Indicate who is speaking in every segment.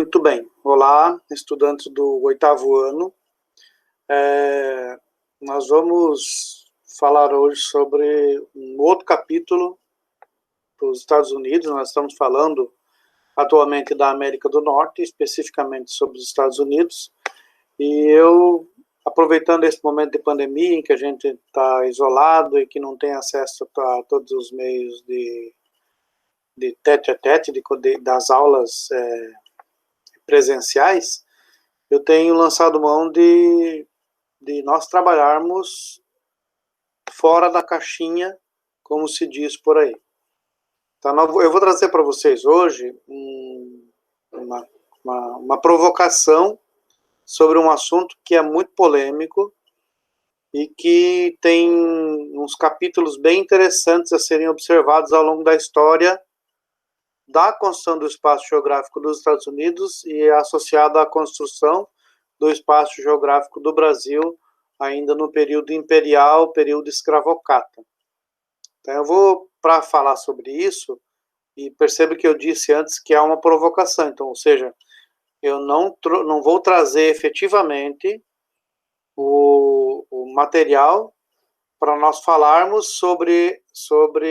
Speaker 1: Muito bem. Olá, estudantes do 8º ano. Nós vamos falar hoje sobre um outro capítulo dos Estados Unidos. Nós estamos falando atualmente da América do Norte, especificamente sobre os Estados Unidos. E eu, aproveitando esse momento de pandemia em que a gente está isolado e que não tem acesso a todos os meios de tete-a-tete, das aulas presenciais, eu tenho lançado mão de nós trabalharmos fora da caixinha, como se diz por aí. Então, eu vou trazer para vocês hoje uma provocação sobre um assunto que é muito polêmico e que tem uns capítulos bem interessantes a serem observados ao longo da história da construção do espaço geográfico dos Estados Unidos e associado à construção do espaço geográfico do Brasil, ainda no período imperial, período escravocrata. Então, eu vou, para falar sobre isso, e perceba que eu disse antes que é uma provocação, então, ou seja, eu não vou trazer efetivamente o material para nós falarmos sobre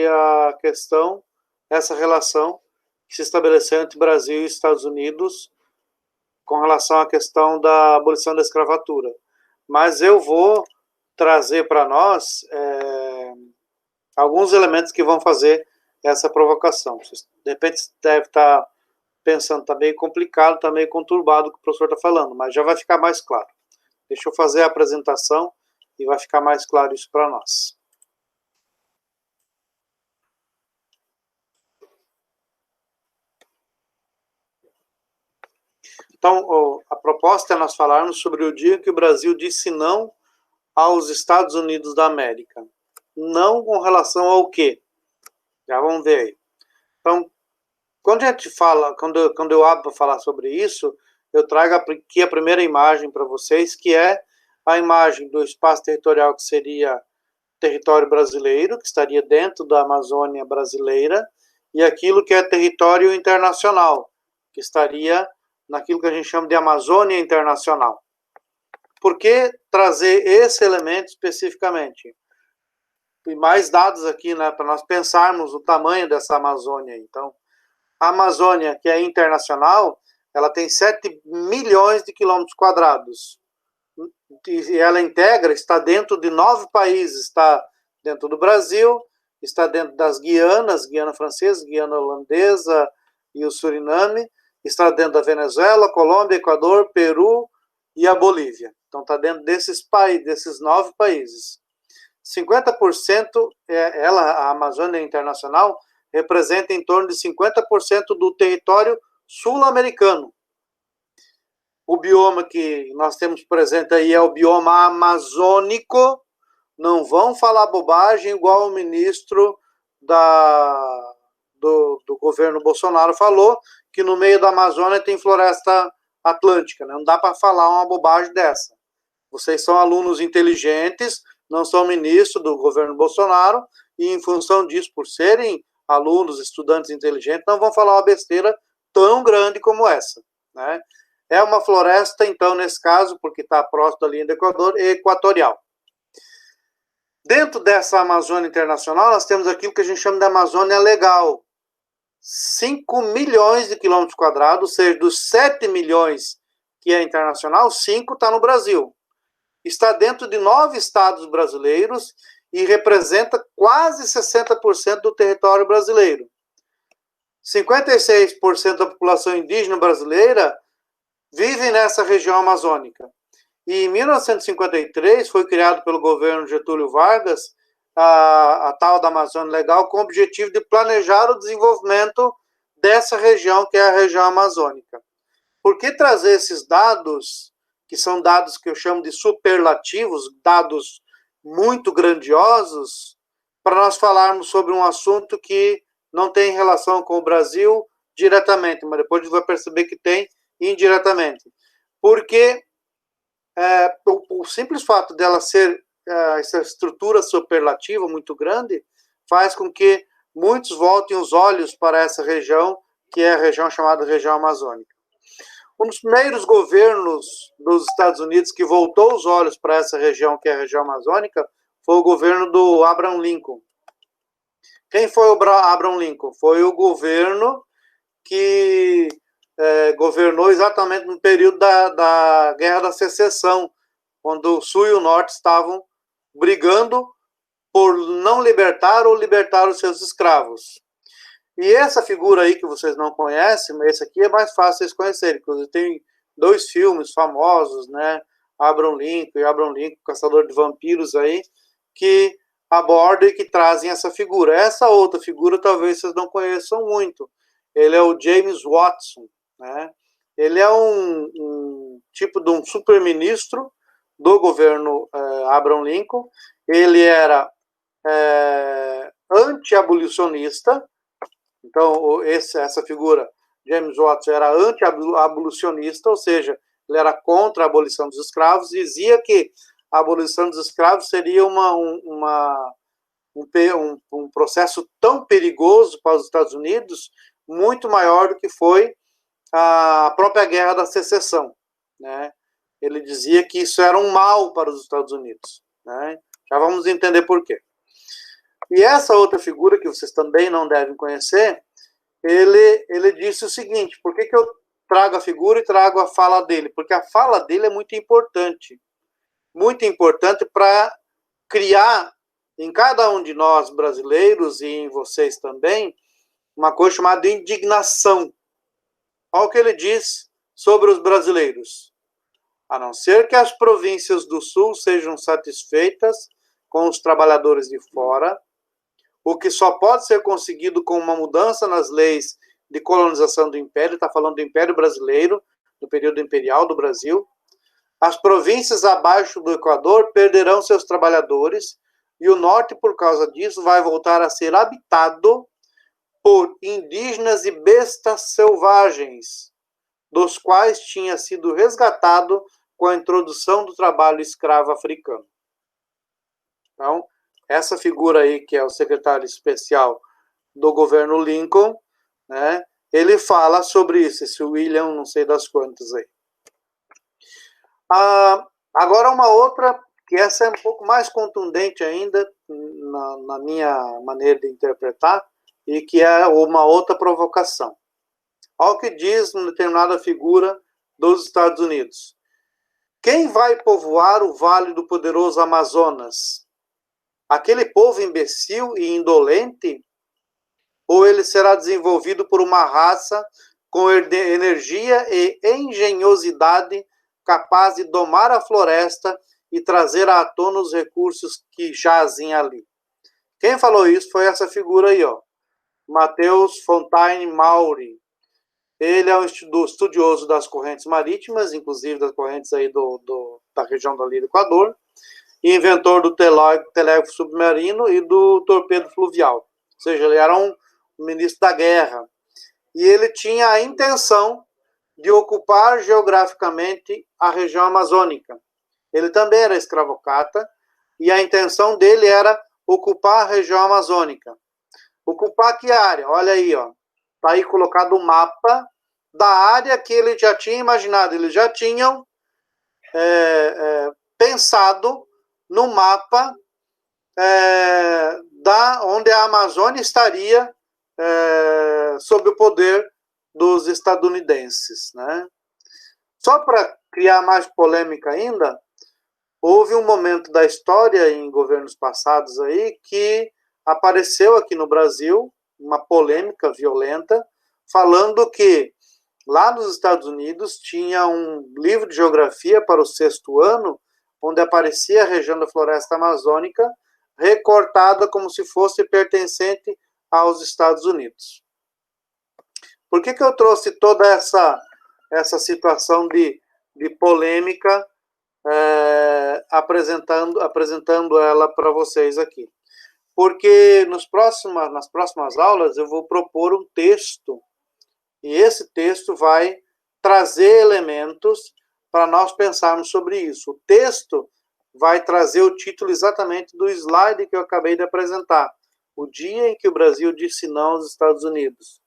Speaker 1: a questão, essa relação que se estabeleceu entre Brasil e Estados Unidos com relação à questão da abolição da escravatura. Mas eu vou trazer para nós alguns elementos que vão fazer essa provocação. De repente, deve estar pensando, está meio complicado, está meio conturbado o que o professor está falando, mas já vai ficar mais claro. Deixa eu fazer a apresentação e vai ficar mais claro isso para nós. Então, a proposta é nós falarmos sobre o dia que o Brasil disse não aos Estados Unidos da América. Não com relação ao quê? Já vamos ver aí. Então, quando a gente fala, quando eu abro para falar sobre isso, eu trago aqui a primeira imagem para vocês, que é a imagem do espaço territorial que seria território brasileiro, que estaria dentro da Amazônia brasileira, e aquilo que é território internacional, que estaria naquilo que a gente chama de Amazônia Internacional. Por que trazer esse elemento especificamente? E mais dados aqui, né, para nós pensarmos o tamanho dessa Amazônia. Então, a Amazônia, que é internacional, ela tem 7 milhões de quilômetros quadrados. E ela está dentro de 9 países. Está dentro do Brasil, está dentro das Guianas, Guiana Francesa, Guiana Holandesa e o Suriname, está dentro da Venezuela, Colômbia, Equador, Peru e a Bolívia. Então, está dentro desses 9 países. 50%, a Amazônia Internacional, representa em torno de 50% do território sul-americano. O bioma que nós temos presente aí é o bioma amazônico. Não vão falar bobagem igual o ministro do governo Bolsonaro falou, que no meio da Amazônia tem floresta atlântica. Não dá para falar uma bobagem dessa. Vocês são alunos inteligentes, não são ministros do governo Bolsonaro, e em função disso, por serem alunos, estudantes inteligentes, não vão falar uma besteira tão grande como essa, né? É uma floresta, então, nesse caso, porque está próximo da linha do Equador, equatorial. Dentro dessa Amazônia Internacional, nós temos aquilo que a gente chama de Amazônia Legal. 5 milhões de quilômetros quadrados, ou seja, dos 7 milhões que é internacional, 5 está no Brasil. Está dentro de 9 estados brasileiros e representa quase 60% do território brasileiro. 56% da população indígena brasileira vive nessa região amazônica. E em 1953 foi criado pelo governo Getúlio Vargas a tal da Amazônia Legal com o objetivo de planejar o desenvolvimento dessa região, que é a região amazônica. Por que trazer esses dados, que são dados que eu chamo de superlativos, dados muito grandiosos, para nós falarmos sobre um assunto que não tem relação com o Brasil diretamente, mas depois a gente vai perceber que tem indiretamente. Porque o simples fato dela ser essa estrutura superlativa muito grande faz com que muitos voltem os olhos para essa região, que é a região chamada região amazônica. Um dos primeiros governos dos Estados Unidos que voltou os olhos para essa região, que é a região amazônica, foi o governo do Abraham Lincoln. Quem foi o Abraham Lincoln? Foi o governo que governou exatamente no período da Guerra da Secessão, quando o Sul e o Norte estavam brigando por não libertar ou libertar os seus escravos. E essa figura aí que vocês não conhecem, esse aqui é mais fácil vocês conhecerem. Inclusive tem 2 filmes famosos, né? Abraham Lincoln, Caçador de Vampiros aí, que abordam e que trazem essa figura. Essa outra figura talvez vocês não conheçam muito. Ele é o James Watson, né? Ele é um tipo de um super-ministro do governo Abraham Lincoln. Ele era anti-abolicionista. Então, essa figura, James Watson, era anti-abolicionista, ou seja, ele era contra a abolição dos escravos, e dizia que a abolição dos escravos seria um processo tão perigoso para os Estados Unidos, muito maior do que foi a própria Guerra da Secessão, né? Ele dizia que isso era um mal para os Estados Unidos, né? Já vamos entender por quê. E essa outra figura, que vocês também não devem conhecer, ele disse o seguinte: por que eu trago a figura e trago a fala dele? Porque a fala dele é muito importante para criar em cada um de nós brasileiros e em vocês também uma coisa chamada indignação. Olha o que ele diz sobre os brasileiros: a não ser que as províncias do Sul sejam satisfeitas com os trabalhadores de fora, o que só pode ser conseguido com uma mudança nas leis de colonização do Império, está falando do Império Brasileiro, do período imperial do Brasil, as províncias abaixo do Equador perderão seus trabalhadores, e o Norte, por causa disso, vai voltar a ser habitado por indígenas e bestas selvagens, dos quais tinha sido resgatado com a introdução do trabalho escravo africano. Então, essa figura aí, que é o secretário especial do governo Lincoln, né, ele fala sobre isso, esse William, não sei das quantas aí. Agora uma outra, que essa é um pouco mais contundente ainda, na minha maneira de interpretar, e que é uma outra provocação. Olha o que diz uma determinada figura dos Estados Unidos: quem vai povoar o vale do poderoso Amazonas? Aquele povo imbecil e indolente? Ou ele será desenvolvido por uma raça com energia e engenhosidade capaz de domar a floresta e trazer à tona os recursos que jazem ali? Quem falou isso foi essa figura aí, ó, Matheus Fontaine Maury. Ele é um estudioso das correntes marítimas, inclusive das correntes aí da região dali do Equador, e inventor do telégrafo submarino e do torpedo fluvial. Ou seja, ele era um ministro da guerra. E ele tinha a intenção de ocupar geograficamente a região amazônica. Ele também era escravocrata, e a intenção dele era ocupar a região amazônica. Ocupar que área? Olha aí, ó. Está aí colocado o mapa da área que ele já tinha imaginado. Eles já tinham pensado no mapa onde a Amazônia estaria sob o poder dos estadunidenses, né? Só para criar mais polêmica ainda, houve um momento da história em governos passados aí que apareceu aqui no Brasil uma polêmica violenta, falando que lá nos Estados Unidos tinha um livro de geografia para o 6º ano, onde aparecia a região da floresta amazônica recortada como se fosse pertencente aos Estados Unidos. Por que eu trouxe toda essa situação de polêmica, apresentando ela para vocês aqui? Porque nas próximas aulas eu vou propor um texto, e esse texto vai trazer elementos para nós pensarmos sobre isso. O texto vai trazer o título exatamente do slide que eu acabei de apresentar: o dia em que o Brasil disse não aos Estados Unidos.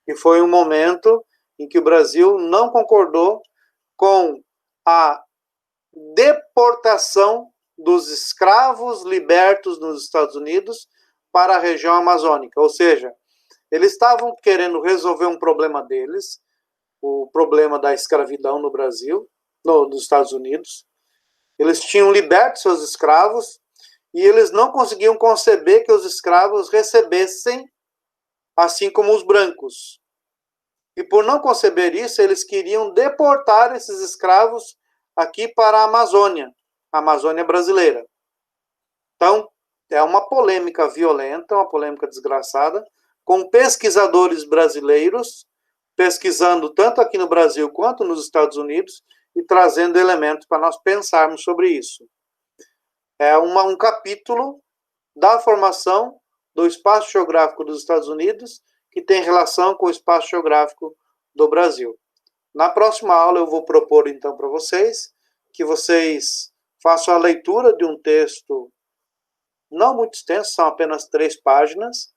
Speaker 1: Que foi um momento em que o Brasil não concordou com a deportação dos escravos libertos nos Estados Unidos para a região amazônica. Ou seja, eles estavam querendo resolver um problema deles, o problema da escravidão no Brasil, nos Estados Unidos. Eles tinham liberto seus escravos e eles não conseguiam conceber que os escravos recebessem assim como os brancos. E por não conceber isso, eles queriam deportar esses escravos aqui para a Amazônia brasileira. Então, é uma polêmica violenta, uma polêmica desgraçada, com pesquisadores brasileiros pesquisando tanto aqui no Brasil quanto nos Estados Unidos e trazendo elementos para nós pensarmos sobre isso. É um capítulo da formação do espaço geográfico dos Estados Unidos que tem relação com o espaço geográfico do Brasil. Na próxima aula eu vou propor então para vocês que vocês façam a leitura de um texto não muito extenso, são apenas 3 páginas,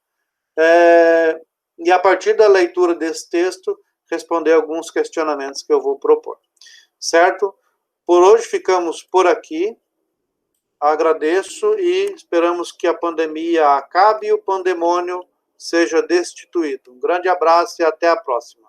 Speaker 1: e a partir da leitura desse texto responder alguns questionamentos que eu vou propor. Certo? Por hoje ficamos por aqui. Agradeço e esperamos que a pandemia acabe e o pandemônio seja destituído. Um grande abraço e até a próxima.